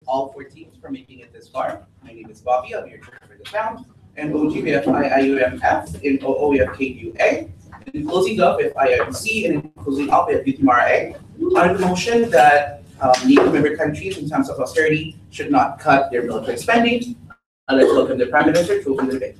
all 4 teams for making it this far. My name is Bobby, I'll be your chair for the sound. And OG, we have IIUMF, in OO, we have KUA. In closing up, we have IIMC, and in closing up, we have UTMRA. On the motion that NATO member countries, in times of austerity, should not cut their military spending. Let's welcome the Prime Minister to open the debate.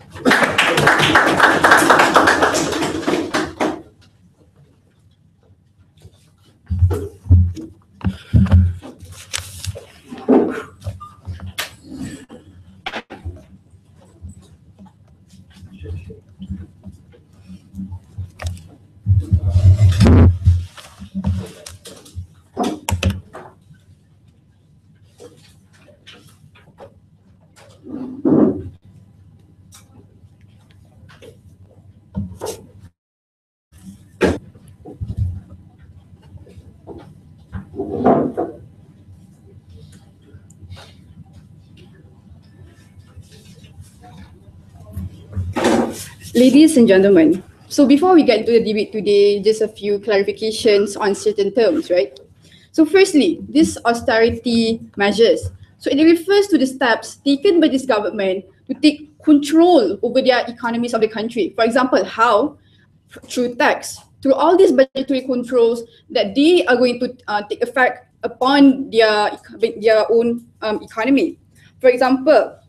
Ladies and gentlemen, so before we get into the debate today, just a few clarifications on certain terms, right? So firstly, these austerity measures. So it refers to the steps taken by this government to take control over their economies of the country. For example, how? Through tax, through all these budgetary controls that they are going to take effect upon their own economy. For example,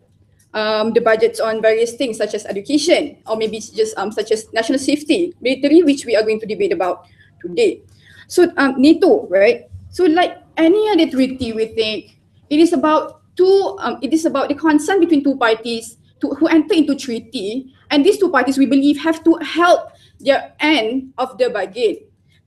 the budgets on various things such as education, or maybe just such as national safety, military, which we are going to debate about today. So NATO, right? So like any other treaty, we think it is about the consent between two parties who enter into treaty, and these two parties, we believe, have to help their end of the bargain.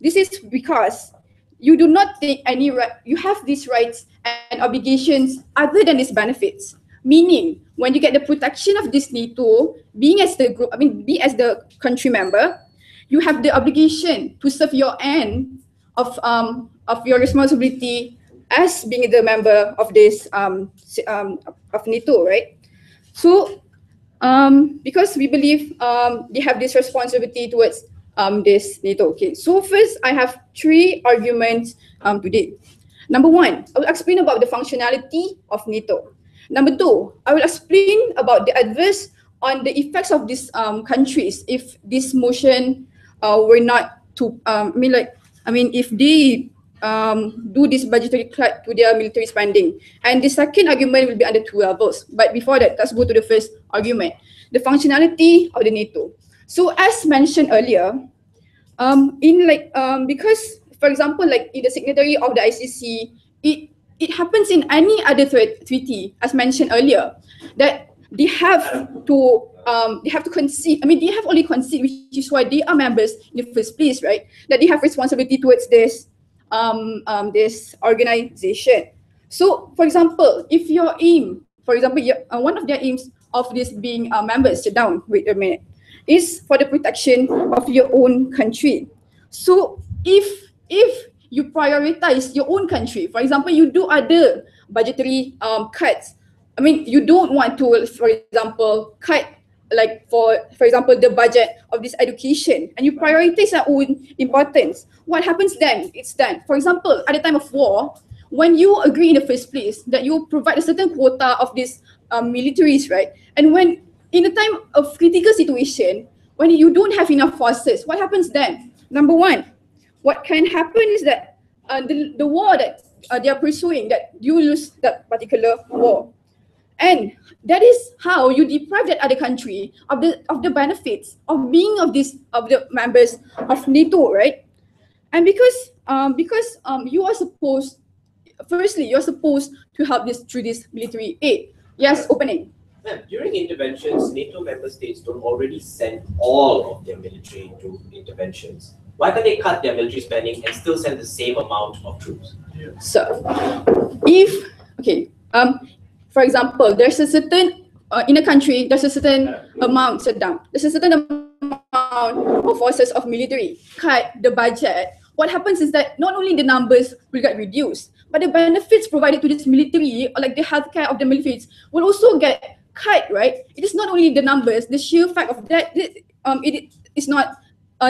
This is because you do not take any right, you have these rights and obligations other than these benefits. Meaning, when you get the protection of this NATO, being as the group, being as the country member, you have the obligation to serve your end of your responsibility as being the member of this of NATO, right? So, because we believe they have this responsibility towards this NATO. Okay. So first, I have 3 arguments today. Number 1, I will explain about the functionality of NATO. Number 2, I will explain about the adverse on the effects of these countries if this motion were not to, if they do this budgetary cut to their military spending. And the second argument will be under 2 levels. But before that, let's go to the first argument, the functionality of the NATO. So as mentioned earlier, because, for example, like in the signatory of the ICC, it happens in any other treaty, as mentioned earlier, that they have to concede. They have only conceded, which is why they are members in the first place, right? That they have responsibility towards this this organization. So, for example, if your aim, for example, one of their aims of this being members, sit down, wait a minute, is for the protection of your own country. So, if you prioritize your own country, for example, you do other budgetary cuts. You don't want to, for example, cut like for example, the budget of this education, and you prioritize your own importance. What happens then? It's done. For example, at the time of war, when you agree in the first place that you provide a certain quota of these militaries, right? And when in a time of critical situation, when you don't have enough forces, what happens then? Number 1, what can happen is that the war that they are pursuing, that you lose that particular war. And that is how you deprive that other country of the benefits of being of the members of NATO, right? And because you are supposed, firstly, you're supposed to help this through this military aid. Yes, opening. Ma'am, during interventions, NATO member states don't already send all of their military to interventions. Why can't they cut their military spending and still send the same amount of troops? So, for example, there's a certain in a country, there's a certain amount set down. There's a certain amount of forces of military. Cut the budget. What happens is that not only the numbers will get reduced, but the benefits provided to this military, or like the healthcare of the militaries, will also get cut, right? It is not only the numbers, the sheer fact of that, it is not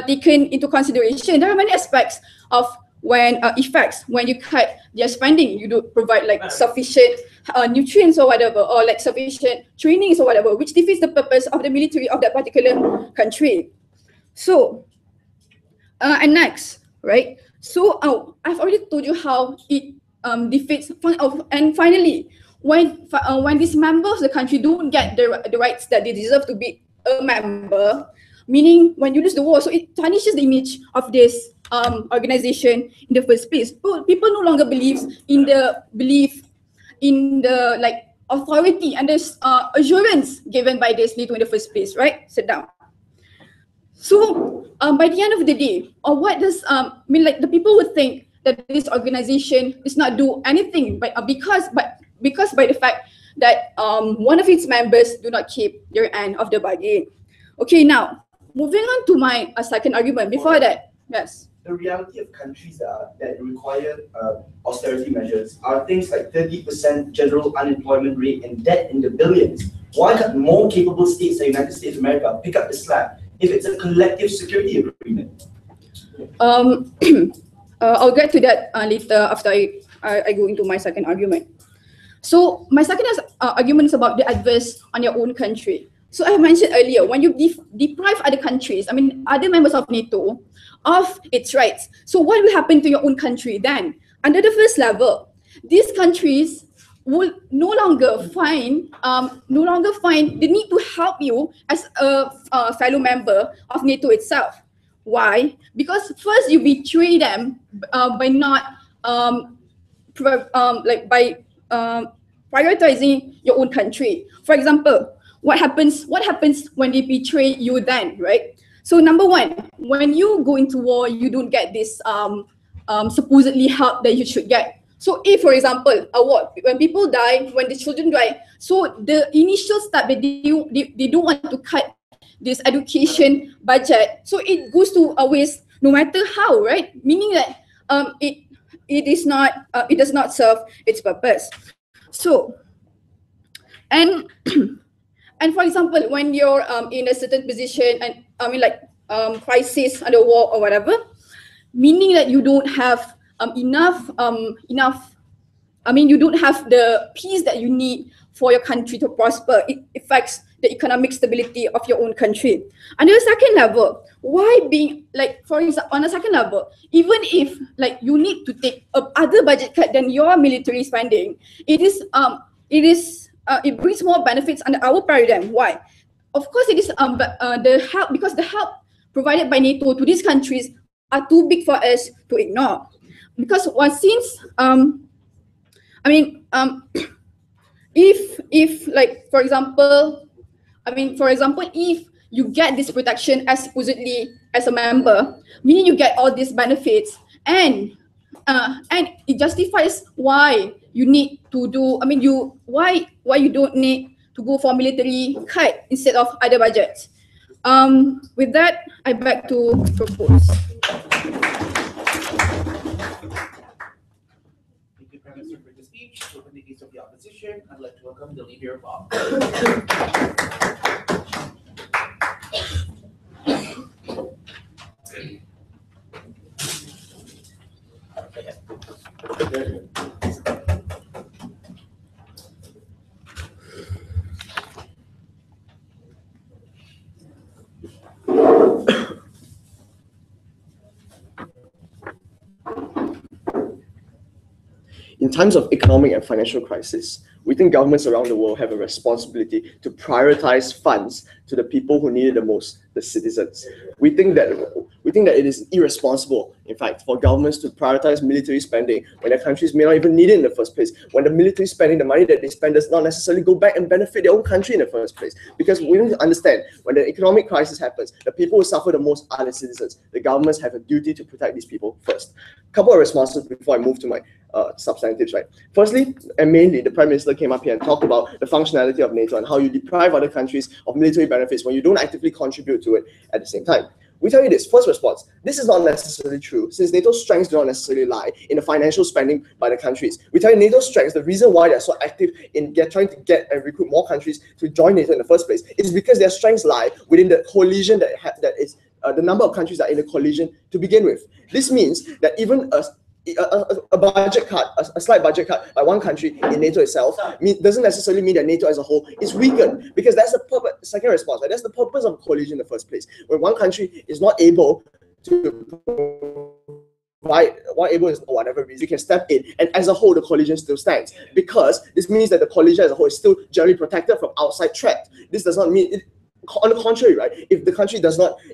taken into consideration. There are many aspects of when effects when you cut their spending, you don't provide like sufficient nutrients or whatever, or like sufficient trainings or whatever, which defeats the purpose of the military of that particular country. So and next, right? So I've already told you how it defeats, and finally, when these members of the country don't get the rights that they deserve to be a member, meaning when you lose the war, so it tarnishes the image of this organization in the first place. People no longer believe in the like authority and this assurance given by this NATO in the first place, right? Sit down. So by the end of the day, or what does mean, like the people would think that this organization does not do anything, but because by the fact that one of its members do not keep their end of the bargain. Okay, now moving on to my second argument. Before that, yes. The reality of countries that require austerity measures are things like 30% general unemployment rate and debt in the billions. Why can't more capable states, the United States of America, pick up the slack if it's a collective security agreement? I'll get to that later after I go into my second argument. So my second argument is about the adverse on your own country. So I mentioned earlier, when you deprive other countries, I mean other members of NATO, of its rights, so what will happen to your own country then? Under the first level, these countries will no longer find the need to help you as a fellow member of NATO itself. Why? Because first you betray them by not prioritizing your own country. For example, what happens when they betray you then, right? So number one, when you go into war, you don't get this supposedly help that you should get. So if, for example, a war, when people die, when the children die, so the initial step that they don't want to cut this education budget, so it goes to a waste no matter how, right? Meaning that it does not serve its purpose. So and for example, when you're in a certain position, and I mean like crisis under war or whatever, meaning that you don't have enough I mean you don't have the peace that you need for your country to prosper. It affects the economic stability of your own country. Under the second level, why being like, for example, on a second level, even if like you need to take other budget cut than your military spending, it brings more benefits under our paradigm. Why? Of course, it is the help, because the help provided by NATO to these countries are too big for us to ignore. Because since if like for example, if you get this protection as supposedly as a member, meaning you get all these benefits, and it justifies why you need to do. Why you don't need to go for military cut instead of other budgets. With that, I beg to propose. Thank you, Prime Minister, for the speech. So, in the case of the opposition, I'd like to welcome the Leader of All. In times of economic and financial crisis, we think governments around the world have a responsibility to prioritize funds to the people who need it the most, the citizens. We think that it is irresponsible, in fact, for governments to prioritize military spending when their countries may not even need it in the first place. When the military spending, the money that they spend does not necessarily go back and benefit their own country in the first place. Because we need to understand, when the economic crisis happens, the people who suffer the most are the citizens. The governments have a duty to protect these people first. A couple of responses before I move to my substantives, right? Firstly, and mainly, the Prime Minister came up here and talked about the functionality of NATO and how you deprive other countries of military benefits when you don't actively contribute to it at the same time. We tell you this, first response, this is not necessarily true, since NATO's strengths do not necessarily lie in the financial spending by the countries. We tell you NATO's strengths, the reason why they're so active in trying to get and recruit more countries to join NATO in the first place is because their strengths lie within the coalition that the number of countries that are in a coalition to begin with. This means that even a budget cut, a slight budget cut by one country in NATO itself doesn't necessarily mean that NATO as a whole is weakened, because that's the purpose. Second response, right? That's the purpose of coalition in the first place. When one country is not able to for whatever reason, you can step in, and as a whole, the coalition still stands, because this means that the coalition as a whole is still generally protected from outside threat. This does not mean on the contrary, right? If the country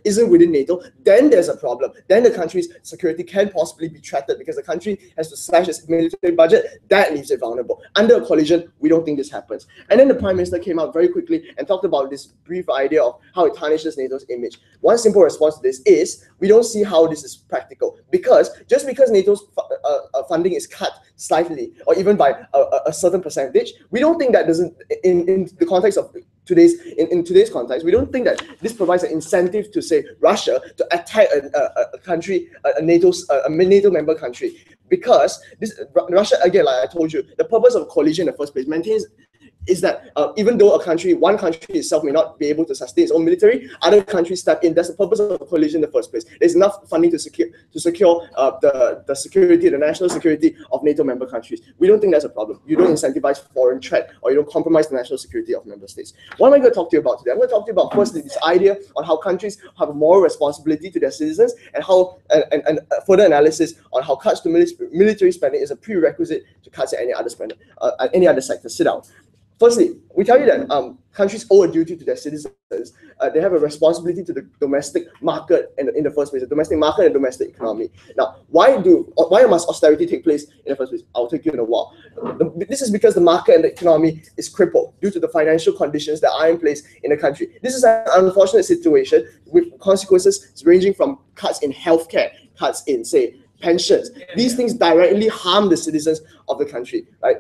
isn't within NATO, then there's a problem. Then the country's security can possibly be threatened because the country has to slash its military budget. That leaves it vulnerable. Under a coalition, we don't think this happens. And then the Prime Minister came out very quickly and talked about this brief idea of how it tarnishes NATO's image. One simple response to this is we don't see how this is practical, because just because NATO's funding is cut slightly or even by a certain percentage, we don't think that doesn't in the context of today's context, we don't think that this provides an incentive to, say, Russia to attack a country, a NATO member country, because Russia, again, like I told you, the purpose of coalition in the first place is that even though one country itself may not be able to sustain its own military, other countries step in. That's the purpose of a coalition in the first place. There's enough funding to secure the security, the national security of NATO member countries. We don't think that's a problem. You don't incentivize foreign threat, or you don't compromise the national security of member states. What am I going to talk to you about today? I'm going to talk to you about, firstly, this idea on how countries have a moral responsibility to their citizens, and how and further analysis on how cuts to military spending is a prerequisite to cuts at any other spending, any other sector. Sit down. Firstly, we tell you that countries owe a duty to their citizens. They have a responsibility to the domestic market in the first place, the domestic market and domestic economy. Now, why must austerity take place in the first place? I'll take you in a while. This is because the market and the economy is crippled due to the financial conditions that are in place in the country. This is an unfortunate situation with consequences ranging from cuts in healthcare, cuts in, say, pensions. These things directly harm the citizens of the country, right?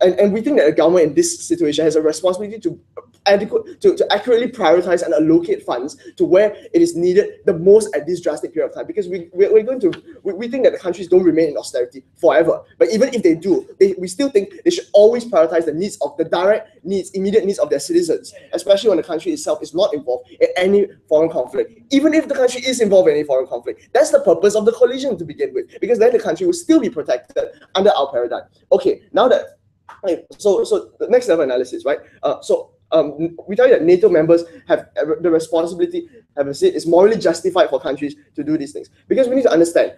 And we think that the government in this situation has a responsibility to accurately prioritize and allocate funds to where it is needed the most at this drastic period of time. Because we think that the countries don't remain in austerity forever. But even if they do, we still think they should always prioritize the needs of the direct needs, immediate needs of their citizens, especially when the country itself is not involved in any foreign conflict. Even if the country is involved in any foreign conflict, that's the purpose of the coalition to begin with, because then the country will still be protected under our paradigm. Okay, now that so the next level analysis, right? We tell you that NATO members have the responsibility, it's morally justified for countries to do these things. Because we need to understand,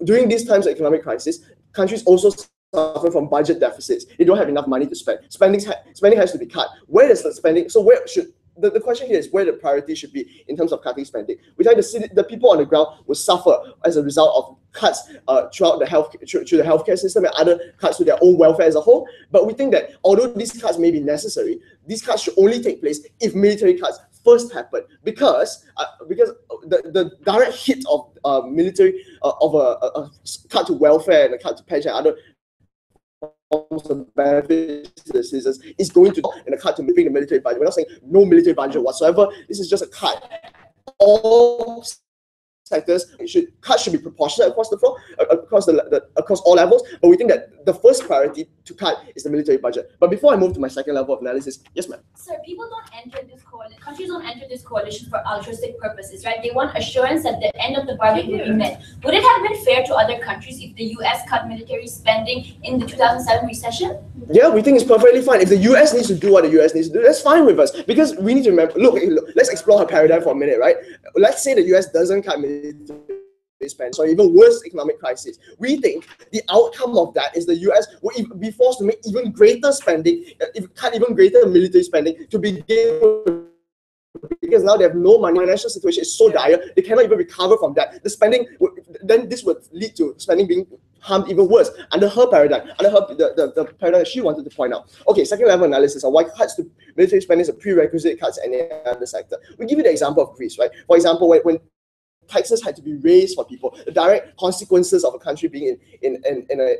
during these times of economic crisis, countries also suffer from budget deficits. They don't have enough money to spend. Spending has to be cut. Where does the spending, so where should, the question here is where the priority should be in terms of cutting spending. We tell you the people on the ground will suffer as a result of cuts throughout the healthcare system and other cuts to their own welfare as a whole. But we think that although these cuts may be necessary, these cuts should only take place if military cuts first happen, because the direct hit of military of a cut to welfare and a cut to pension and other forms of benefits to the citizens is going to in a cut to the military budget. We're not saying no military budget whatsoever. This is just a cut. All sectors cuts should be proportionate across the floor, across all levels. But we think that the first priority to cut is the military budget. But before I move to my second level of analysis, yes, ma'am. Sir, countries don't enter this coalition for altruistic purposes, right? They want assurance that the end of the bargain will be met. Would it have been fair to other countries if the US cut military spending in the 2007 recession? Yeah, we think it's perfectly fine. If the US needs to do what the US needs to do, that's fine with us. Because we need to remember, look, let's explore her paradigm for a minute, right? Let's say the US doesn't cut military spending, so even worse economic crisis. We think the outcome of that is the US will be forced to make even greater spending, cut even greater military spending to begin with, because now they have no money. Financial situation is so dire, they cannot even recover from that. The spending, then this would lead to spending being harmed even worse under her paradigm, under the paradigm that she wanted to point out. Okay, second level analysis of why cuts to military spending is a prerequisite cuts in any other sector. We give you the example of Greece, right? For example, when taxes had to be raised for people, the direct consequences of a country being in an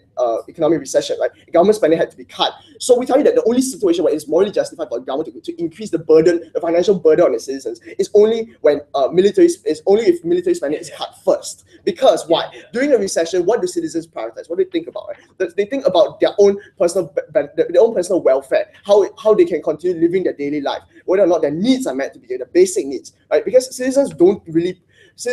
economic recession, right? Government spending had to be cut. So we tell you that the only situation where it's morally justified for the government to increase the burden, the financial burden on its citizens, is only when if military spending is cut first. Because why? During a recession, what do citizens prioritize? What do they think about? Right? They think about their own personal welfare, how they can continue living their daily life, whether or not their needs are met to be the basic needs, right? Because citizens don't really,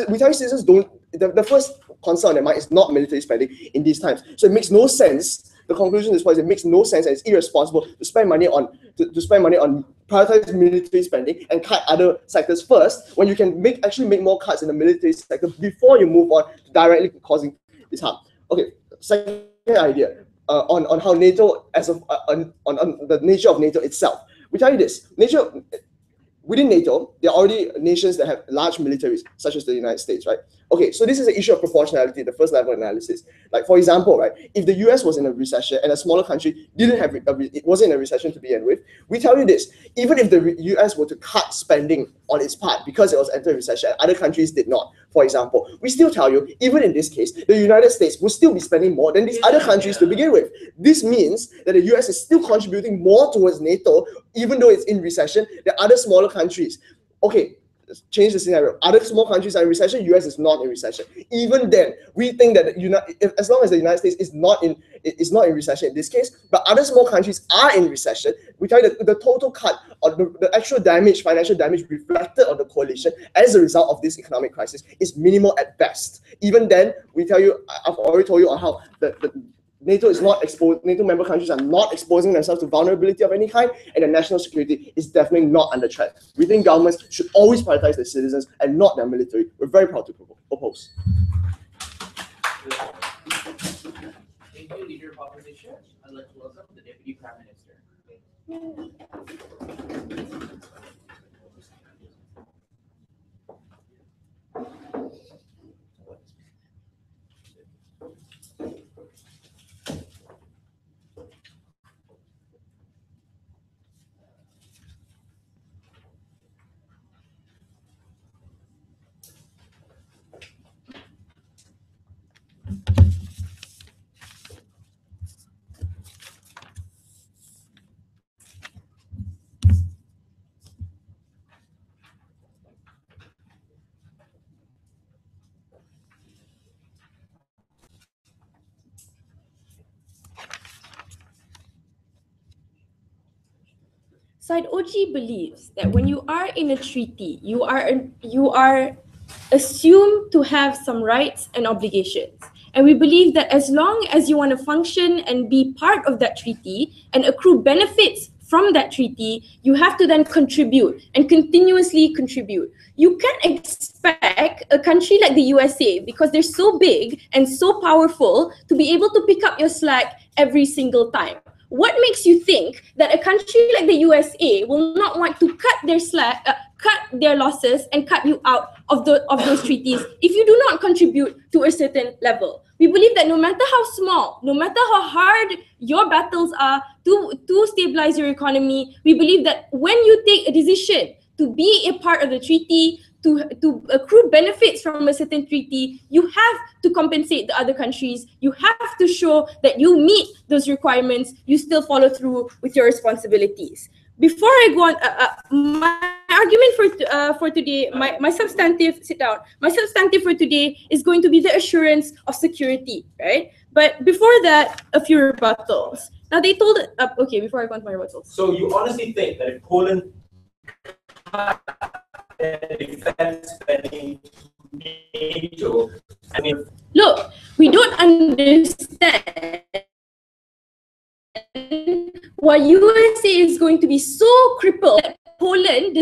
we tell you citizens don't, the first concern on their mind is not military spending in these times. So it makes no sense. The conclusion is it makes no sense and it's irresponsible to spend money on prioritize military spending and cut other sectors first when you can actually make more cuts in the military sector before you move on to directly causing this harm. Okay, second idea on how NATO on the nature of NATO itself. We tell you this: within NATO, there are already nations that have large militaries, such as the United States, right? Okay, so this is an issue of proportionality, the first level analysis. Like, for example, right, if the US was in a recession and a smaller country it wasn't in a recession to begin with, we tell you this: even if the US were to cut spending on its part because it was entering recession, other countries did not, for example, we still tell you, even in this case, the United States will still be spending more than these other countries to begin with. This means that the US is still contributing more towards NATO, even though it's in recession, than other smaller countries. Okay, let's change the scenario. Other small countries are in recession, US is not in recession. Even then, we think that as long as the United States is not in recession in this case, but other small countries are in recession, we tell you that the total cut or the actual damage, financial damage reflected on the coalition as a result of this economic crisis is minimal at best. Even then, we tell you, I've already told you on how the NATO is not exposed, NATO member countries are not exposing themselves to vulnerability of any kind, and the national security is definitely not under threat. We think governments should always prioritize their citizens and not their military. We're very proud to oppose. Thank you, Leader of Opposition. I'd like to welcome the Deputy Prime Minister. Side OG believes that when you are in a treaty, you are assumed to have some rights and obligations. And we believe that as long as you want to function and be part of that treaty and accrue benefits from that treaty, you have to then contribute and continuously contribute. You can't expect a country like the USA, because they're so big and so powerful, to be able to pick up your slack every single time. What makes you think that a country like the USA will not want to cut their cut their losses and cut you out of those treaties if you do not contribute to a certain level? We believe that no matter how small, no matter how hard your battles are to stabilize your economy, we believe that when you take a decision to be a part of the treaty, to accrue benefits from a certain treaty, you have to compensate the other countries. You have to show that you meet those requirements. You still follow through with your responsibilities. Before I go on, my argument for today, my substantive, sit down. My substantive for today is going to be the assurance of security, right? But before that, a few rebuttals. Now they told, okay, before I go on to my rebuttals. So you honestly think that if Poland defense spending NATO, I mean, look, we don't understand why USA is going to be so crippled that Poland,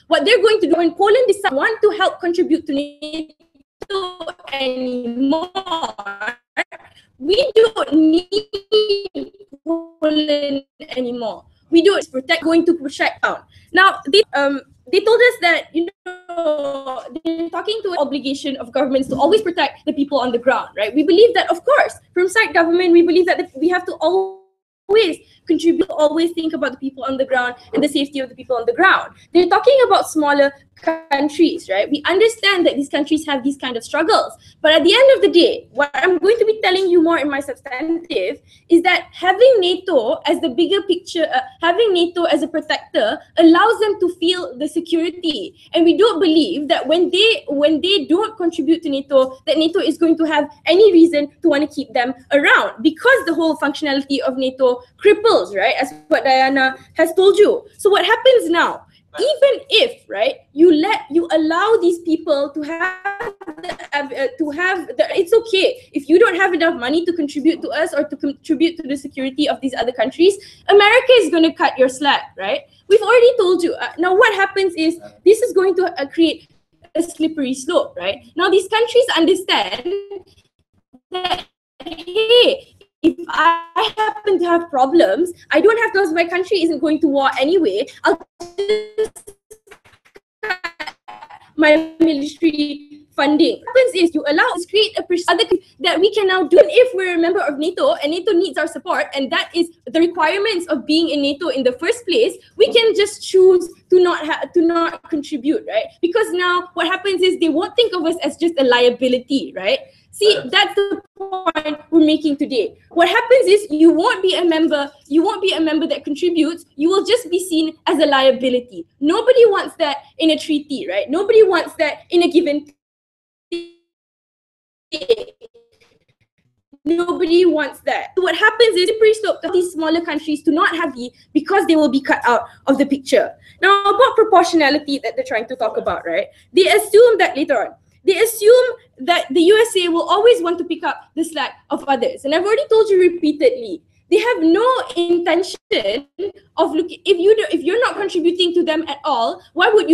what they're going to do when Poland decides want to help contribute to NATO anymore, we don't need Poland anymore. We don't going to protect down. Now they told us that, you know, they're talking to an obligation of governments to always protect the people on the ground, right? We believe that, of course, from side government, we believe that we have to always contribute, always think about the people on the ground and the safety of the people on the ground. They're talking about smaller countries, right? We understand that these countries have these kind of struggles, but at the end of the day, what I'm going to be telling you more in my substantive is that having NATO as the bigger picture, having NATO as a protector allows them to feel the security, and we don't believe that when they don't contribute to NATO, that NATO is going to have any reason to want to keep them around, because the whole functionality of NATO cripples, right? As what Diana has told you. So what happens now? Even if, right, you allow these people to have it's okay if you don't have enough money to contribute to us or to contribute to the security of these other countries, America is going to cut your slack, right? We've already told you. Now what happens is this is going to create a slippery slope, right? Now these countries understand that, hey, if I happen to have problems, I don't have, because my country isn't going to war anyway, I'll just cut my military funding. What happens is you allow us to create a other that we can now do. And if we're a member of NATO and NATO needs our support, and that is the requirements of being in NATO in the first place, we can just choose to not contribute, right? Because now what happens is they won't think of us as just a liability, right? See, that's the point we're making today. What happens is you won't be a member that contributes, you will just be seen as a liability. Nobody wants that in a treaty, right? Nobody wants that in a given Nobody wants that. So what happens is slippery slope to these smaller countries to not have the, because they will be cut out of the picture. Now about proportionality that they're trying to talk about, right? They assume that later on, they assume that the USA will always want to pick up the slack of others. And I've already told you repeatedly, they have no intention of looking, if you're not contributing to them at all, why would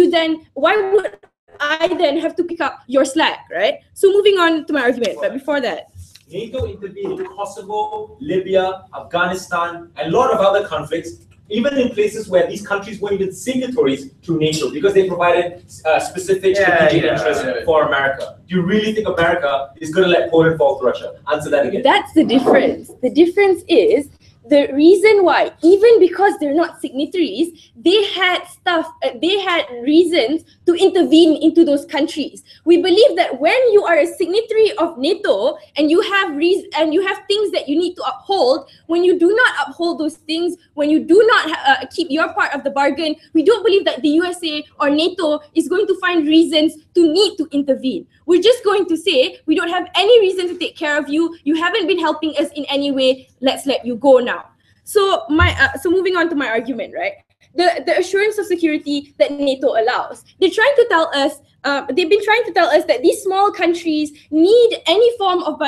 I then have to pick up your slack, right? So moving on to my argument, but before that, NATO intervened in Kosovo, Libya, Afghanistan, and a lot of other conflicts, even in places where these countries weren't even signatories to NATO, because they provided specific strategic interests for America. Do you really think America is going to let Poland fall to Russia? Answer that again. That's the difference. The difference is the reason why, even because they're not signatories, they had reasons to intervene into those countries. We believe that when you are a signatory of NATO and you have things that you need to uphold, when you do not uphold those things, when you do not keep your part of the bargain, we don't believe that the USA or NATO is going to find reasons to need to intervene. We're just going to say, we don't have any reason to take care of you. You haven't been helping us in any way. Let's let you go now. So moving on to my argument, right? The assurance of security that NATO allows. They're trying to tell us, they've been trying to tell us that these small countries need any form of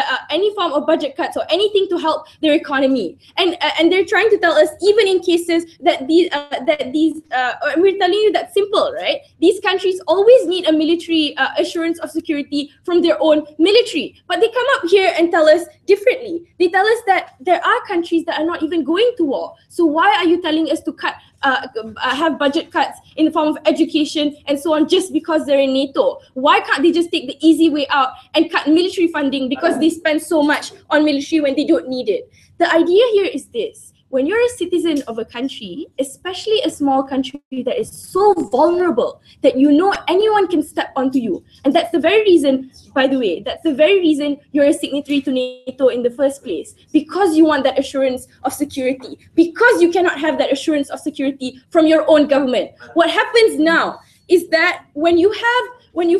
budget cuts or anything to help their economy, and they're trying to tell us even in cases that we're telling you that's simple, right? These countries always need a military assurance of security from their own military, but they come up here and tell us differently. They tell us that there are countries that are not even going to war. So why are you telling us to cut? Have budget cuts in the form of education and so on just because they're in NATO? Why can't they just take the easy way out and cut military funding because they spend so much on military when they don't need it? The idea here is this. When you're a citizen of a country, especially a small country that is so vulnerable that you know anyone can step onto you, and that's the very reason, by the way, that's the very reason you're a signatory to NATO in the first place, because you want that assurance of security, because you cannot have that assurance of security from your own government. What happens now is that when you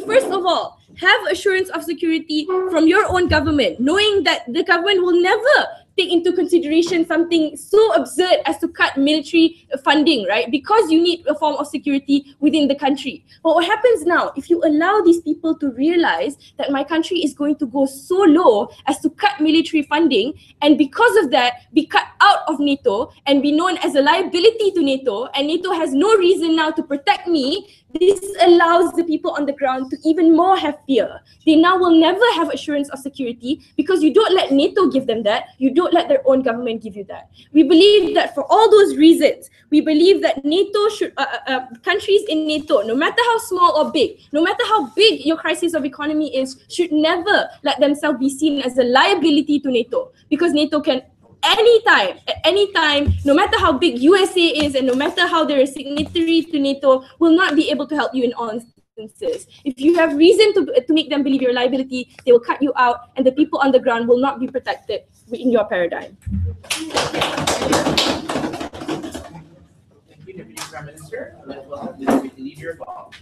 first of all have assurance of security from your own government, knowing that the government will never take into consideration something so absurd as to cut military funding, right? Because you need a form of security within the country. But what happens now, if you allow these people to realize that my country is going to go so low as to cut military funding, and because of that, be cut out of NATO and be known as a liability to NATO, and NATO has no reason now to protect me, this allows the people on the ground to even more have fear. They now will never have assurance of security because you don't let NATO give them that. You don't let their own government give you that. We believe that for all those reasons, we believe that NATO should, countries in NATO, no matter how small or big, no matter how big your crisis of economy is, should never let themselves be seen as a liability to NATO, because NATO can at any time, no matter how big USA is and no matter how they're a signatory to NATO, will not be able to help you in all instances. If you have reason to make them believe your liability, they will cut you out, and the people on the ground will not be protected in your paradigm. Thank you, Deputy Prime Minister. Let's welcome the Deputy Leader, Bob.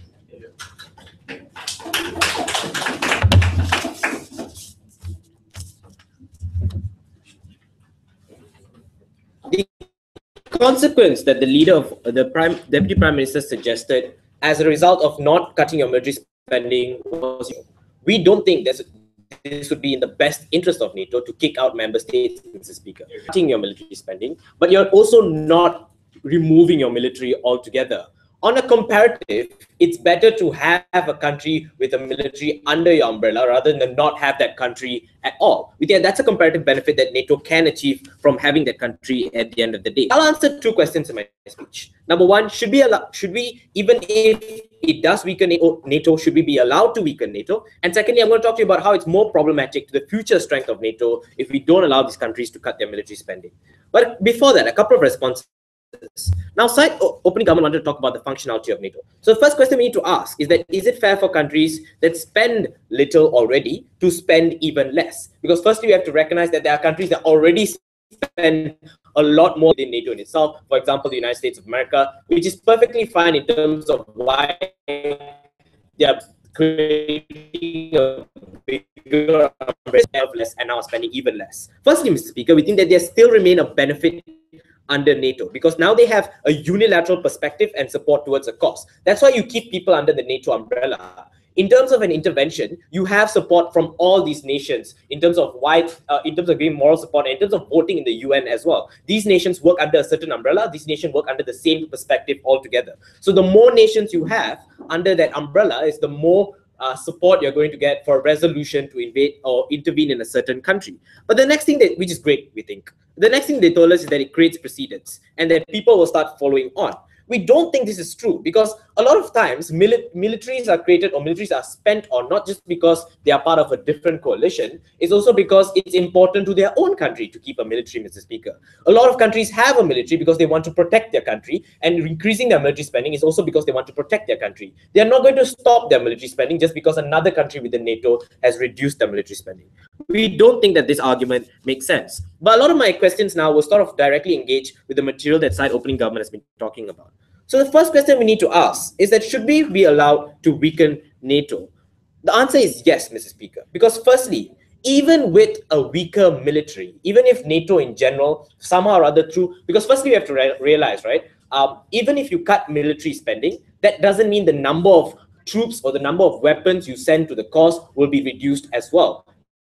The consequence that the leader of the Deputy Prime Minister suggested as a result of not cutting your military spending was, we don't think this would be in the best interest of NATO to kick out member states, Mr. Speaker. Cutting your military spending, but you're also not removing your military altogether. On a comparative, it's better to have a country with a military under your umbrella rather than not have that country at all. We think that's a comparative benefit that NATO can achieve from having that country at the end of the day. I'll answer two questions in my speech. Number one, should we, even if it does weaken NATO, should we be allowed to weaken NATO? And secondly, I'm going to talk to you about how it's more problematic to the future strength of NATO if we don't allow these countries to cut their military spending. But before that, a couple of responses. Now, side opening government wanted to talk about the functionality of NATO. So the first question we need to ask is that, is it fair for countries that spend little already to spend even less? Because firstly, we have to recognize that there are countries that already spend a lot more than NATO in itself. For example, the United States of America, which is perfectly fine in terms of why they are creating a bigger less and now spending even less. Firstly, Mr. Speaker, we think that there still remain a benefit under NATO because now they have a unilateral perspective and support towards a cause. That's why you keep people under the NATO umbrella. In terms of an intervention, you have support from all these nations in terms of in terms of giving moral support, and in terms of voting in the UN as well. These nations work under a certain umbrella. These nations work under the same perspective altogether. So the more nations you have under that umbrella is the more support you're going to get for a resolution to invade or intervene in a certain country. But the next thing which is great, we think, the next thing they told us is that it creates precedents and that people will start following on. We don't think this is true because a lot of times militaries are created or militaries are spent on not just because they are part of a different coalition, it's also because it's important to their own country to keep a military, Mr. Speaker. A lot of countries have a military because they want to protect their country, and increasing their military spending is also because they want to protect their country. They are not going to stop their military spending just because another country within NATO has reduced their military spending. We don't think that this argument makes sense. But a lot of my questions now will sort of directly engage with the material that side opening government has been talking about. So the first question we need to ask is that should we be allowed to weaken NATO? The answer is yes, Mr. Speaker, because firstly, even with a weaker military, even if NATO in general somehow or other because firstly we have to realize, right, even if you cut military spending, that doesn't mean the number of troops or the number of weapons you send to the cause will be reduced as well.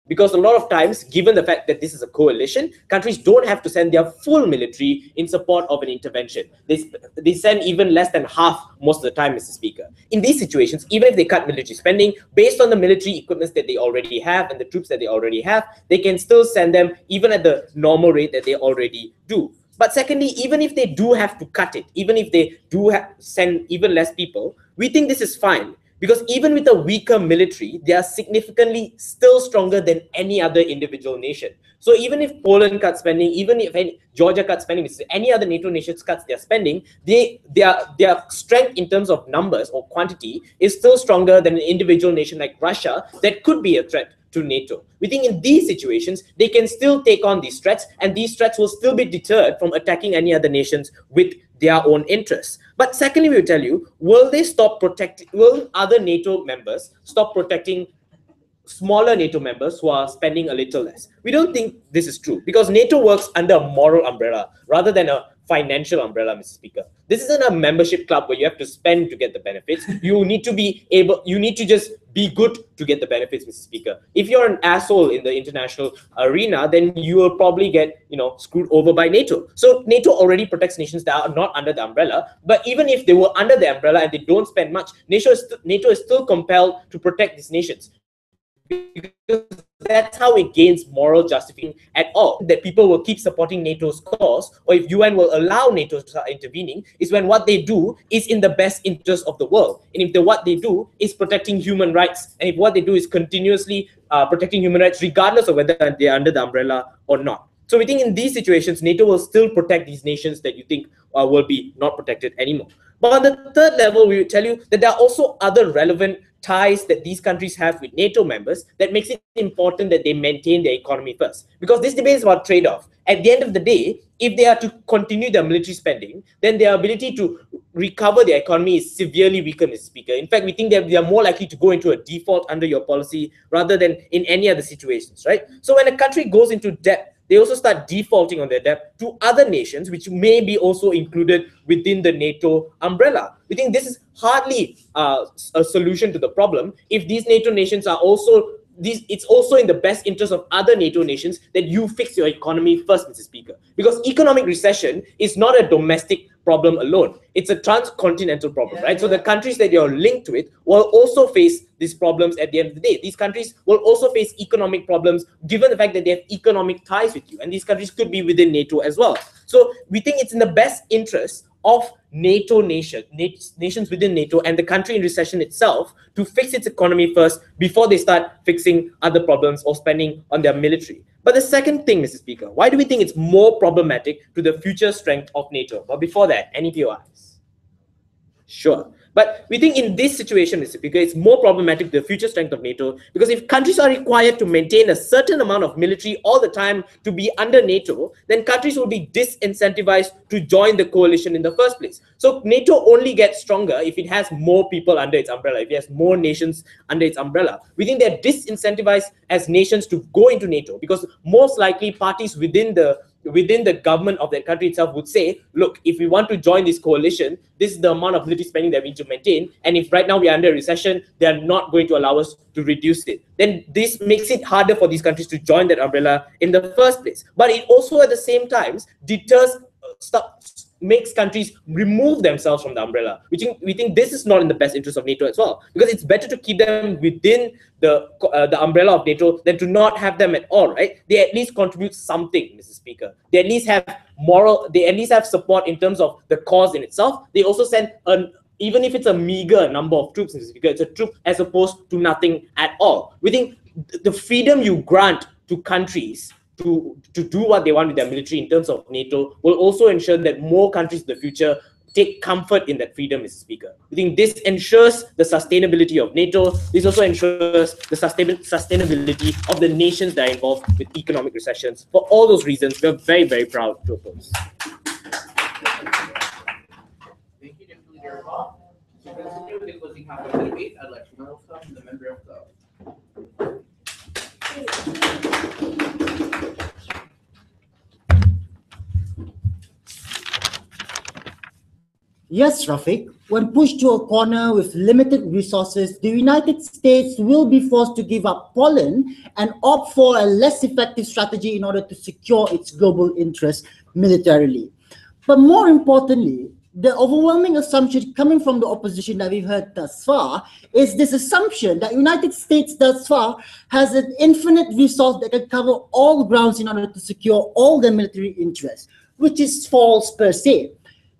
Because a lot of times, given the fact that this is a coalition, countries don't have to send their full military in support of an intervention. They send even less than half most of the time, Mr. Speaker. In these situations, even if they cut military spending, based on the military equipment that they already have and the troops that they already have, they can still send them even at the normal rate that they already do. But secondly, even if they do have to cut it, even if they do send even less people, we think this is fine. Because even with a weaker military, they are significantly still stronger than any other individual nation. So even if Poland cuts spending, even if Georgia cuts spending, any other NATO nations cuts their spending, their strength in terms of numbers or quantity is still stronger than an individual nation like Russia that could be a threat to NATO. We think in these situations, they can still take on these threats, and these threats will still be deterred from attacking any other nations with their own interests. But secondly, we will tell you, will other NATO members stop protecting smaller NATO members who are spending a little less? We don't think this is true because NATO works under a moral umbrella rather than a financial umbrella, Mr. Speaker. This isn't a membership club where you have to spend to get the benefits. You need to just be good to get the benefits, Mr. Speaker. If you're an asshole in the international arena, then you will probably get, screwed over by NATO. So NATO already protects nations that are not under the umbrella. But even if they were under the umbrella and they don't spend much, NATO is still compelled to protect these nations. Because that's how it gains moral justification at all. That people will keep supporting NATO's cause, or if UN will allow NATO to start intervening, is when what they do is in the best interest of the world. And if what they do is protecting human rights, and if what they do is continuously protecting human rights, regardless of whether they're under the umbrella or not. So we think in these situations, NATO will still protect these nations that you think will be not protected anymore. But on the third level, we will tell you that there are also other relevant ties that these countries have with NATO members that makes it important that they maintain their economy first. Because this debate is about trade-off. At the end of the day, if they are to continue their military spending, then their ability to recover their economy is severely weakened, Mr. Speaker. In fact, we think that they are more likely to go into a default under your policy rather than in any other situations, right? So when a country goes into debt, they also start defaulting on their debt to other nations, which may be also included within the NATO umbrella. We think this is hardly a solution to the problem if these NATO nations are also it's also in the best interest of other NATO nations that you fix your economy first, Mr. Speaker. Because economic recession is not a domestic problem alone. It's a transcontinental problem, right? So the countries that you're linked with will also face these problems at the end of the day. These countries will also face economic problems given the fact that they have economic ties with you. And these countries could be within NATO as well. So we think it's in the best interest of NATO nations within NATO and the country in recession itself to fix its economy first before they start fixing other problems or spending on their military. But the second thing, Mr. Speaker, why do we think it's more problematic to the future strength of NATO? But before that, any POIs? Sure. But we think in this situation, Mr. Speaker, it's more problematic to the future strength of NATO because if countries are required to maintain a certain amount of military all the time to be under NATO, then countries will be disincentivized to join the coalition in the first place. So NATO only gets stronger if it has more people under its umbrella, if it has more nations under its umbrella. We think they're disincentivized as nations to go into NATO because most likely parties within the government of that country itself would say, look, if we want to join this coalition, this is the amount of military spending that we need to maintain. And if right now we are under a recession, they are not going to allow us to reduce it. Then this makes it harder for these countries to join that umbrella in the first place. But it also at the same time deters makes countries remove themselves from the umbrella. We think this is not in the best interest of NATO as well, because it's better to keep them within the umbrella of NATO than to not have them at all, right? They at least contribute something, Mr. Speaker. They at least have they at least have support in terms of the cause in itself. They also send even if it's a meager number of troops, Mr. Speaker, it's a troop as opposed to nothing at all. We think the freedom you grant to countries to do what they want with their military in terms of NATO will also ensure that more countries in the future take comfort in that freedom, Mr. Speaker. We think this ensures the sustainability of NATO. This also ensures the sustainability of the nations that are involved with economic recessions. For all those reasons, we're very, very proud to oppose. Thank you, Deputy Leader Bob. To continue with the closing half of the debate, I'd like to welcome the member of the Yes, Rafiq. When pushed to a corner with limited resources, the United States will be forced to give up Poland and opt for a less effective strategy in order to secure its global interests militarily. But more importantly, the overwhelming assumption coming from the opposition that we've heard thus far is this assumption that United States thus far has an infinite resource that can cover all grounds in order to secure all their military interests, which is false per se.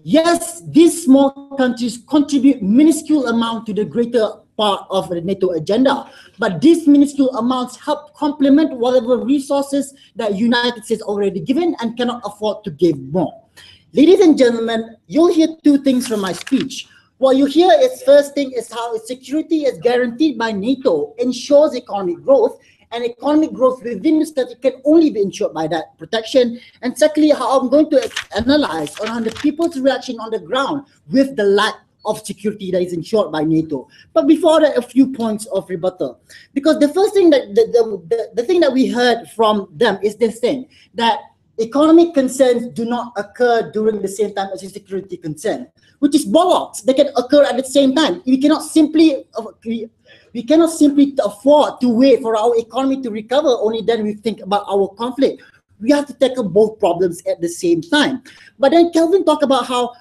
Yes, these small countries contribute minuscule amount to the greater part of the NATO agenda, but these minuscule amounts help complement whatever resources that United States already given and cannot afford to give more. Ladies and gentlemen, you'll hear two things from my speech. What you hear is first thing is how security is guaranteed by NATO ensures economic growth, and economic growth within this country can only be ensured by that protection. And secondly, how I'm going to analyze on the people's reaction on the ground with the lack of security that is ensured by NATO. But before that, a few points of rebuttal. Because the first thing that the thing that we heard from them is this thing, that economic concerns do not occur during the same time as a security concern, which is bollocks. They can occur at the same time. We cannot simply afford to wait for our economy to recover, only then we think about our conflict. We have to tackle both problems at the same time. But then Kelvin talked about how,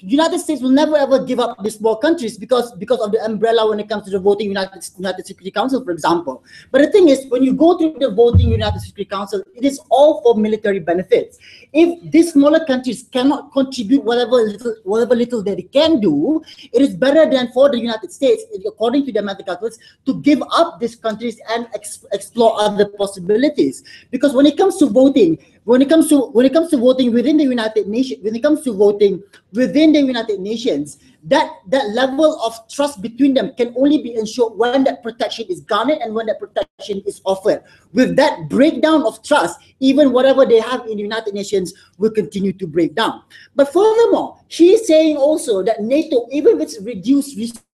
United States will never ever give up these small countries because of the umbrella when it comes to the voting United Security Council, for example. But the thing is, when you go to the voting United Security Council, it is all for military benefits. If these smaller countries cannot contribute whatever little that they can do, it is better than for the United States, according to their mathematics, to give up these countries and explore other possibilities. Because when it comes to voting, when it comes to voting within the United Nations, that level of trust between them can only be ensured when that protection is garnered and when that protection is offered. With that breakdown of trust, even whatever they have in the United Nations will continue to break down. But furthermore, she is saying also that NATO, even with its reduced resources,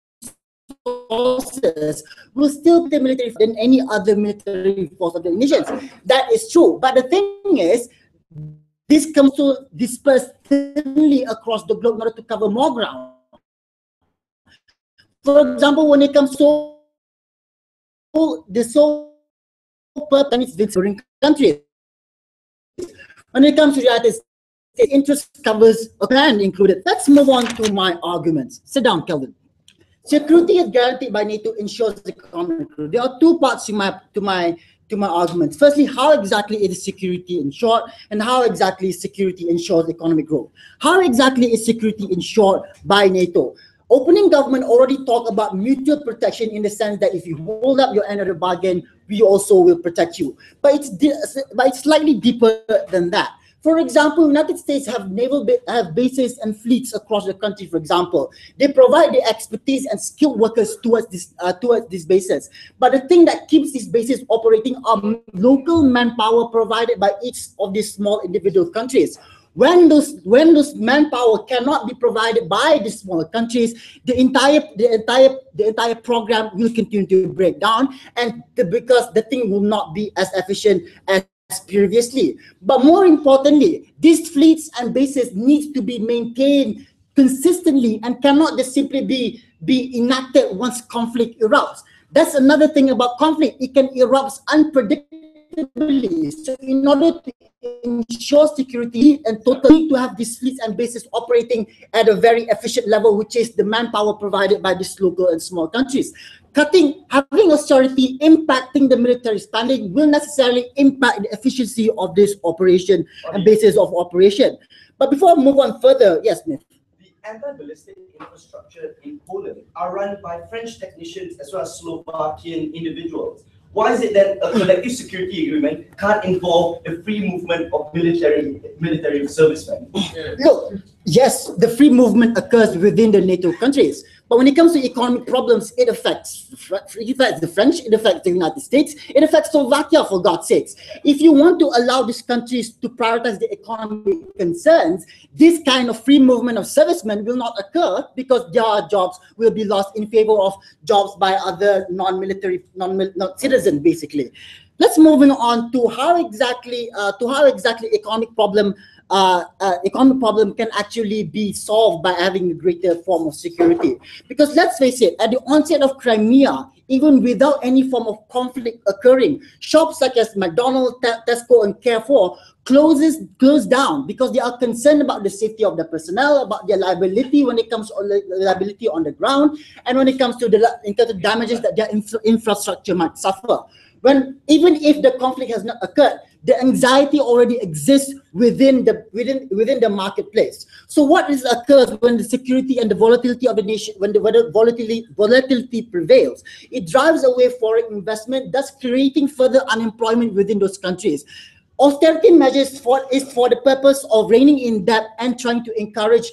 will still be military than any other military force of the nations. That is true. But the thing is, this comes to disperse thinly across the globe in order to cover more ground. For example, when it comes to the sole purpose of foreign countries, when it comes to the United States, interest covers a plan included. Let's move on to my arguments. Sit down, Kelvin. Security is guaranteed by NATO ensures economic growth. There are two parts to my arguments. Firstly, how exactly is security ensured, and how exactly security ensures economic growth? How exactly is security ensured by NATO? Opening government already talked about mutual protection in the sense that if you hold up your end of the bargain, we also will protect you. But it's slightly deeper than that. For example, United States have have bases and fleets across the country. For example, they provide the expertise and skilled workers towards these bases. But the thing that keeps these bases operating are local manpower provided by each of these small individual countries. When those manpower cannot be provided by the smaller countries, the entire program will continue to break down, and because the thing will not be as efficient as previously. But more importantly, these fleets and bases need to be maintained consistently and cannot just simply be enacted once conflict erupts. That's another thing about conflict. It can erupt unpredictably. So in order to ensure security and totally to have these fleets and bases operating at a very efficient level, which is the manpower provided by these local and small countries. Having austerity impacting the military spending will necessarily impact the efficiency of this operation and basis of operation. But before I move on further, yes, Smith. The anti-ballistic infrastructure in Poland are run by French technicians as well as Slovakian individuals. Why is it that a collective security agreement can't involve the free movement of military servicemen? Look, yes, the free movement occurs within the NATO countries. But when it comes to economic problems, it affects the French, it affects the United States, it affects Slovakia, for God's sakes. If you want to allow these countries to prioritize the economic concerns, this kind of free movement of servicemen will not occur because their jobs will be lost in favor of jobs by other non-military, non-citizen, basically. Let's move on to how exactly economic problem can actually be solved by having a greater form of security. Because let's face it, at the onset of Crimea, even without any form of conflict occurring, shops such as McDonald's, Tesco, and Carrefour closed down because they are concerned about the safety of the personnel, about their liability when it comes to liability on the ground, and when it comes to the damages that their infrastructure might suffer. Even if the conflict has not occurred, the anxiety already exists within the marketplace. So what occurs when the security and the volatility of the nation, when the volatility prevails? It drives away foreign investment, thus creating further unemployment within those countries. Austerity measures is for the purpose of reining in debt and trying to encourage